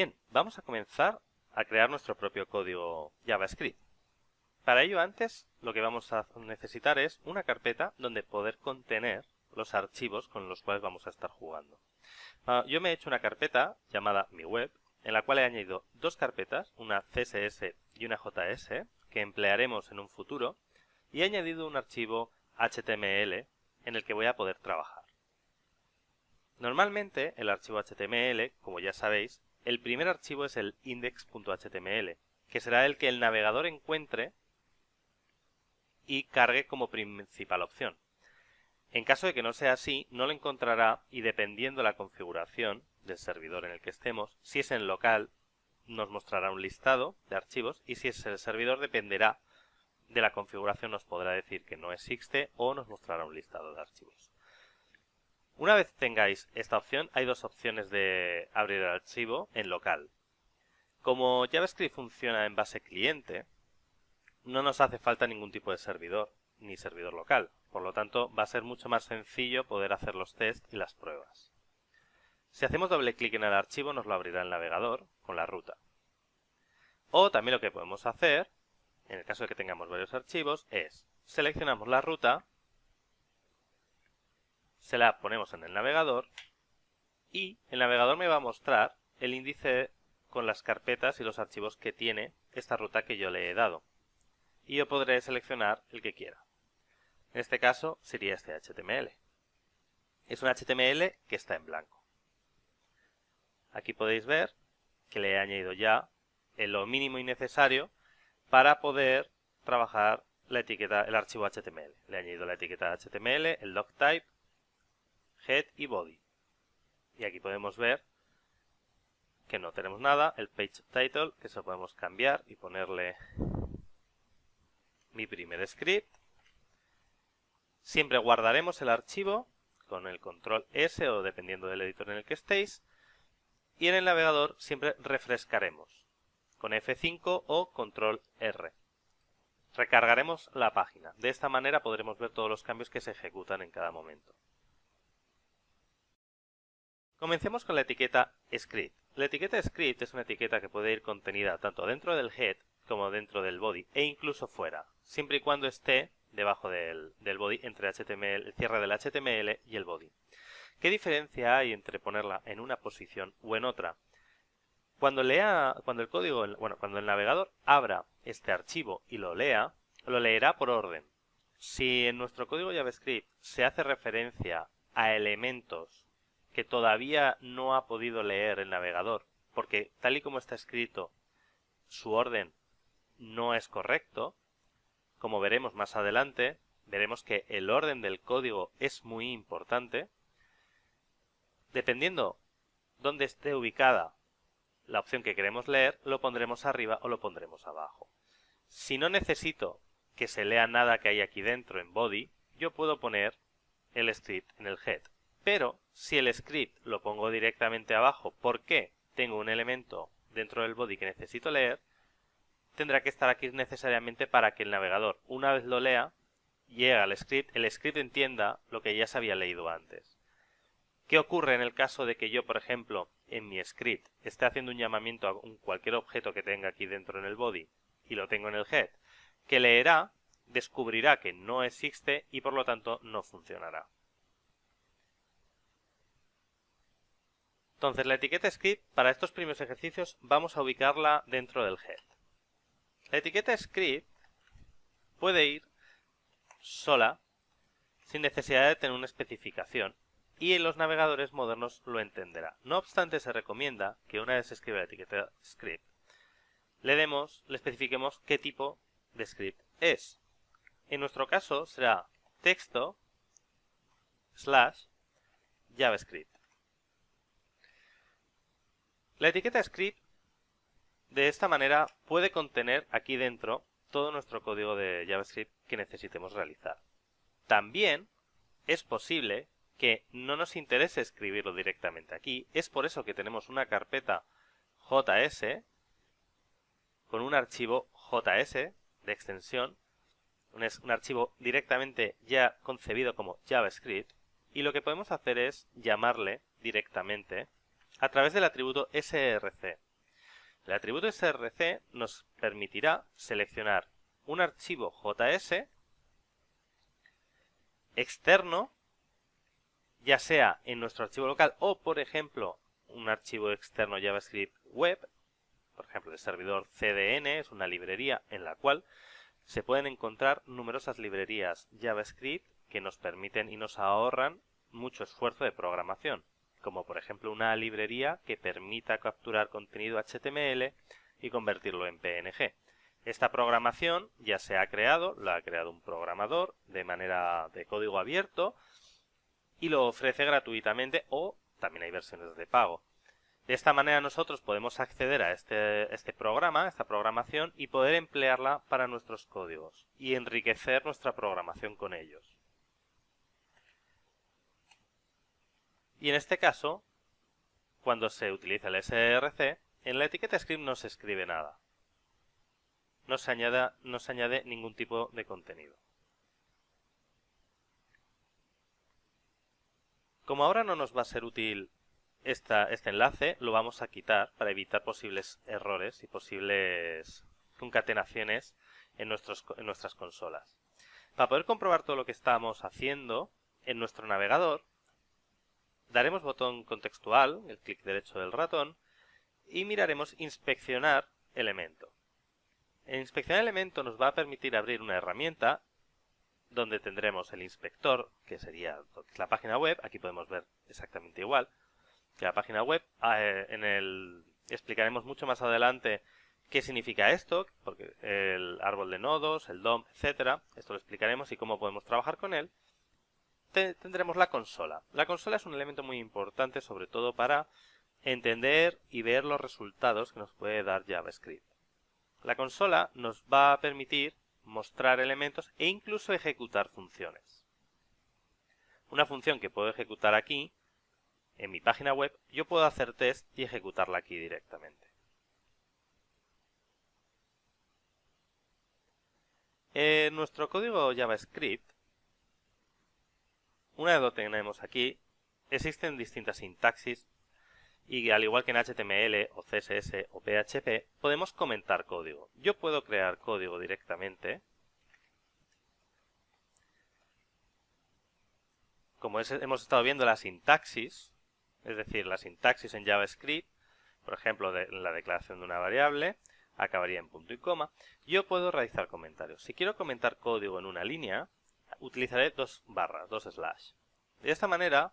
Bien, vamos a comenzar a crear nuestro propio código JavaScript. Para ello, antes, lo que vamos a necesitar es una carpeta donde poder contener los archivos con los cuales vamos a estar jugando. Yo me he hecho una carpeta llamada Mi Web, en la cual he añadido dos carpetas, una CSS y una JS, que emplearemos en un futuro, y he añadido un archivo HTML en el que voy a poder trabajar. Normalmente, el archivo HTML, como ya sabéis, el primer archivo es el index.html, que será el que el navegador encuentre y cargue como principal opción. En caso de que no sea así, no lo encontrará y dependiendo de la configuración del servidor en el que estemos, si es en local, nos mostrará un listado de archivos y si es el servidor dependerá de la configuración, nos podrá decir que no existe o nos mostrará un listado de archivos. Una vez tengáis esta opción, hay dos opciones de abrir el archivo en local. Como JavaScript funciona en base cliente, no nos hace falta ningún tipo de servidor, ni servidor local. Por lo tanto, va a ser mucho más sencillo poder hacer los tests y las pruebas. Si hacemos doble clic en el archivo, nos lo abrirá el navegador con la ruta. O también lo que podemos hacer, en el caso de que tengamos varios archivos, es seleccionamos la ruta, se la ponemos en el navegador y el navegador me va a mostrar el índice con las carpetas y los archivos que tiene esta ruta que yo le he dado. Y yo podré seleccionar el que quiera. En este caso sería este HTML. Es un HTML que está en blanco. Aquí podéis ver que le he añadido ya lo mínimo y necesario para poder trabajar la etiqueta, el archivo HTML. Le he añadido la etiqueta HTML, el doctype, head y body. Y aquí podemos ver que no tenemos nada, el page title, que eso podemos cambiar y ponerle mi primer script. Siempre guardaremos el archivo con el control S o dependiendo del editor en el que estéis. Y en el navegador siempre refrescaremos con F5 o control R. Recargaremos la página. De esta manera podremos ver todos los cambios que se ejecutan en cada momento. Comencemos con la etiqueta script. La etiqueta script es una etiqueta que puede ir contenida tanto dentro del head como dentro del body e incluso fuera, siempre y cuando esté debajo del body entre el cierre del HTML y el body. ¿Qué diferencia hay entre ponerla en una posición o en otra? Cuando el navegador abra este archivo y lo lea, lo leerá por orden. Si en nuestro código JavaScript se hace referencia a elementos que todavía no ha podido leer el navegador, porque tal y como está escrito, su orden no es correcto, como veremos más adelante, veremos que el orden del código es muy importante. Dependiendo dónde esté ubicada la opción que queremos leer, lo pondremos arriba o lo pondremos abajo. Si no necesito que se lea nada que hay aquí dentro en body, yo puedo poner el script en el head. Pero si el script lo pongo directamente abajo porque tengo un elemento dentro del body que necesito leer, tendrá que estar aquí necesariamente para que el navegador, una vez lo lea, llegue al script, el script entienda lo que ya se había leído antes. ¿Qué ocurre en el caso de que yo, por ejemplo, en mi script esté haciendo un llamamiento a cualquier objeto que tenga aquí dentro en el body y lo tengo en el head? Que leerá, descubrirá que no existe y por lo tanto no funcionará. Entonces la etiqueta script para estos primeros ejercicios vamos a ubicarla dentro del head. La etiqueta script puede ir sola sin necesidad de tener una especificación y en los navegadores modernos lo entenderá. No obstante, se recomienda que una vez se escribe la etiqueta script le especifiquemos qué tipo de script es. En nuestro caso será texto / JavaScript. La etiqueta script de esta manera puede contener aquí dentro todo nuestro código de JavaScript que necesitemos realizar. También es posible que no nos interese escribirlo directamente aquí. Es por eso que tenemos una carpeta JS con un archivo JS de extensión, un archivo directamente ya concebido como JavaScript, y lo que podemos hacer es llamarle directamente a través del atributo src. El atributo src nos permitirá seleccionar un archivo JS externo, ya sea en nuestro archivo local o, por ejemplo, un archivo externo JavaScript web, por ejemplo, el servidor CDN es una librería en la cual se pueden encontrar numerosas librerías JavaScript que nos permiten y nos ahorran mucho esfuerzo de programación, como por ejemplo una librería que permita capturar contenido HTML y convertirlo en PNG. Esta programación ya se ha creado, la ha creado un programador de manera de código abierto y lo ofrece gratuitamente o también hay versiones de pago. De esta manera nosotros podemos acceder a este programa, esta programación, y poder emplearla para nuestros códigos y enriquecer nuestra programación con ellos. Y en este caso, cuando se utiliza el src, en la etiqueta script no se escribe nada. No se añade ningún tipo de contenido. Como ahora no nos va a ser útil este enlace, lo vamos a quitar para evitar posibles errores y posibles concatenaciones en nuestras consolas. Para poder comprobar todo lo que estamos haciendo, en nuestro navegador daremos botón contextual, el clic derecho del ratón, y miraremos inspeccionar elemento. En inspeccionar elemento nos va a permitir abrir una herramienta donde tendremos el inspector, que sería la página web. Aquí podemos ver exactamente igual que la página web. Explicaremos mucho más adelante qué significa esto, porque el árbol de nodos, el DOM, etcétera. Esto lo explicaremos y cómo podemos trabajar con él. Tendremos la consola. La consola es un elemento muy importante, sobre todo para entender y ver los resultados que nos puede dar JavaScript. La consola nos va a permitir mostrar elementos e incluso ejecutar funciones. Una función que puedo ejecutar aquí, en mi página web, yo puedo hacer test y ejecutarla aquí directamente. En nuestro código JavaScript, una vez lo tenemos aquí, existen distintas sintaxis y al igual que en HTML o CSS o PHP, podemos comentar código. Yo puedo crear código directamente. Como hemos estado viendo la sintaxis, es decir, la sintaxis en JavaScript, por ejemplo, la declaración de una variable, acabaría en punto y coma. Yo puedo realizar comentarios. Si quiero comentar código en una línea, utilizaré dos barras, dos slash. De esta manera,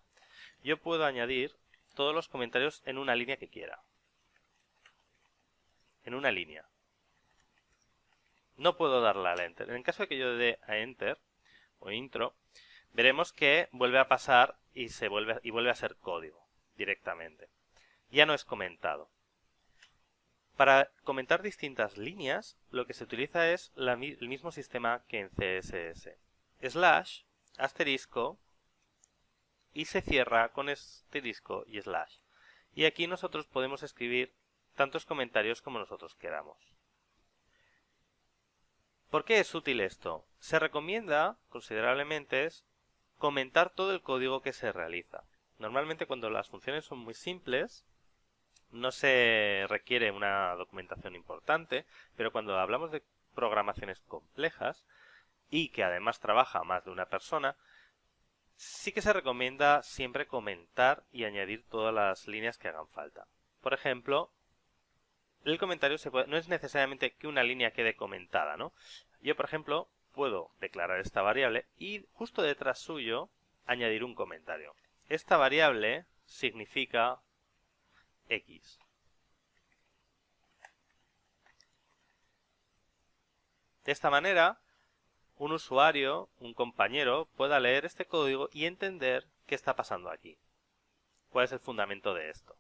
yo puedo añadir todos los comentarios en una línea que quiera. En una línea. No puedo darle al Enter. En caso de que yo dé a Enter o Intro, veremos que vuelve a pasar y vuelve a ser código directamente. Ya no es comentado. Para comentar distintas líneas, lo que se utiliza es el mismo sistema que en CSS. Slash, asterisco, y se cierra con asterisco y slash. Y aquí nosotros podemos escribir tantos comentarios como nosotros queramos. ¿Por qué es útil esto? Se recomienda considerablemente comentar todo el código que se realiza. Normalmente cuando las funciones son muy simples, no se requiere una documentación importante, pero cuando hablamos de programaciones complejas y que además trabaja más de una persona, sí que se recomienda siempre comentar y añadir todas las líneas que hagan falta. Por ejemplo, el comentario no es necesariamente que una línea quede comentada, ¿no? Yo, por ejemplo, puedo declarar esta variable y justo detrás suyo añadir un comentario. Esta variable significa X. De esta manera, un usuario, un compañero, pueda leer este código y entender qué está pasando aquí. ¿Cuál es el fundamento de esto?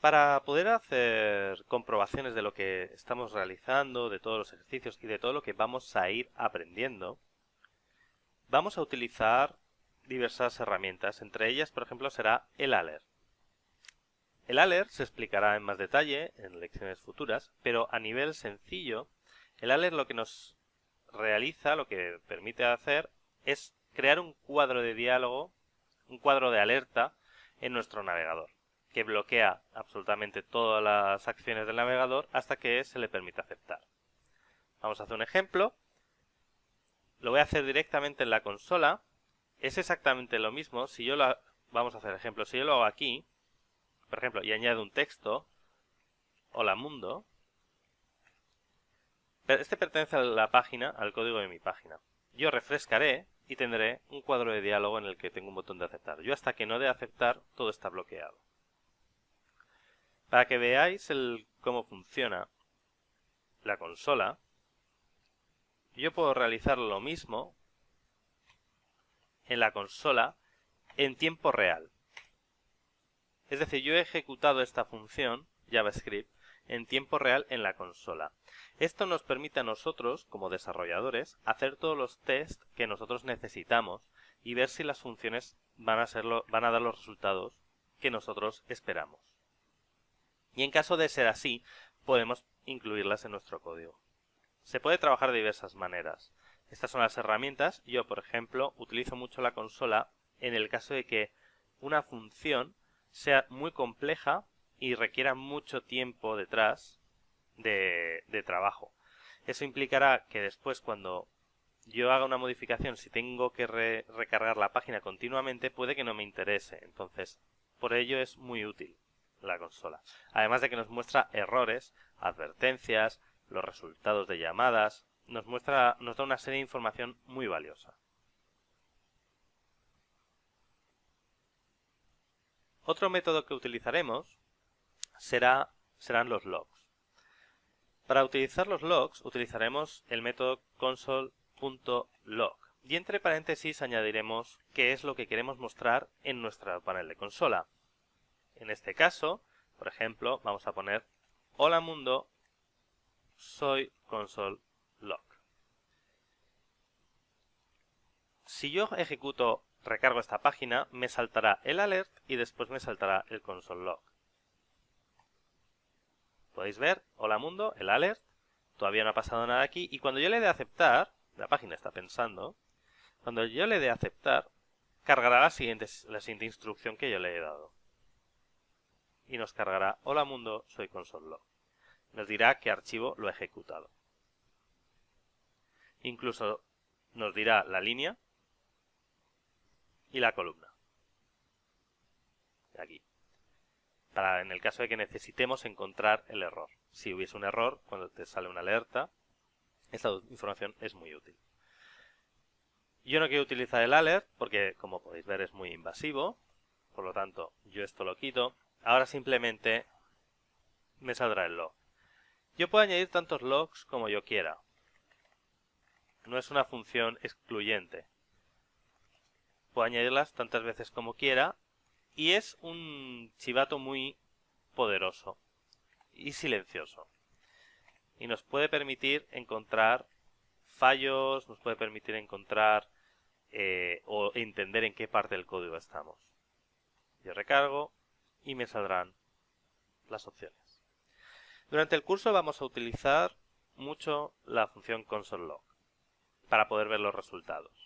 Para poder hacer comprobaciones de lo que estamos realizando, de todos los ejercicios y de todo lo que vamos a ir aprendiendo, vamos a utilizar diversas herramientas. Entre ellas, por ejemplo, será el alert. El alert se explicará en más detalle en lecciones futuras, pero a nivel sencillo, el alert lo que nos realiza, lo que permite hacer, es crear un cuadro de diálogo, un cuadro de alerta en nuestro navegador, que bloquea absolutamente todas las acciones del navegador hasta que se le permite aceptar. Vamos a hacer un ejemplo. Lo voy a hacer directamente en la consola. Es exactamente lo mismo. Vamos a hacer ejemplo. Si yo lo hago aquí, por ejemplo, y añado un texto, hola mundo, este pertenece a la página, al código de mi página. Yo refrescaré y tendré un cuadro de diálogo en el que tengo un botón de aceptar. Yo hasta que no dé aceptar, todo está bloqueado. Para que veáis cómo funciona la consola, yo puedo realizar lo mismo en la consola en tiempo real. Es decir, yo he ejecutado esta función JavaScript en tiempo real en la consola. Esto nos permite a nosotros, como desarrolladores, hacer todos los tests que nosotros necesitamos y ver si las funciones van a dar los resultados que nosotros esperamos. Y en caso de ser así, podemos incluirlas en nuestro código. Se puede trabajar de diversas maneras. Estas son las herramientas. Yo, por ejemplo, utilizo mucho la consola en el caso de que una función sea muy compleja y requiera mucho tiempo detrás de trabajo. Eso implicará que después, cuando yo haga una modificación, si tengo que recargar la página continuamente, puede que no me interese. Entonces, por ello es muy útil la consola. Además de que nos muestra errores, advertencias, los resultados de llamadas, nos da una serie de información muy valiosa. Otro método que utilizaremos serán los logs. Para utilizar los logs utilizaremos el método console.log y entre paréntesis añadiremos qué es lo que queremos mostrar en nuestro panel de consola. En este caso, por ejemplo, vamos a poner hola mundo, soy console.log. Si yo recargo esta página, me saltará el alert y después me saltará el console.log. Podéis ver, hola mundo, el alert, todavía no ha pasado nada aquí y cuando yo le dé a aceptar, la página está pensando, cuando yo le dé a aceptar, cargará la siguiente instrucción que yo le he dado. Y nos cargará, hola mundo, soy console.log. Nos dirá qué archivo lo ha ejecutado. Incluso nos dirá la línea y la columna. Aquí. En el caso de que necesitemos encontrar el error. Si hubiese un error, cuando te sale una alerta, esta información es muy útil. Yo no quiero utilizar el alert porque, como podéis ver, es muy invasivo. Por lo tanto, yo esto lo quito. Ahora simplemente me saldrá el log. Yo puedo añadir tantos logs como yo quiera. No es una función excluyente. Puedo añadirlas tantas veces como quiera y es un chivato muy poderoso y silencioso. Y nos puede permitir encontrar fallos, nos puede permitir encontrar o entender en qué parte del código estamos. Yo recargo y me saldrán las opciones. Durante el curso vamos a utilizar mucho la función console.log para poder ver los resultados.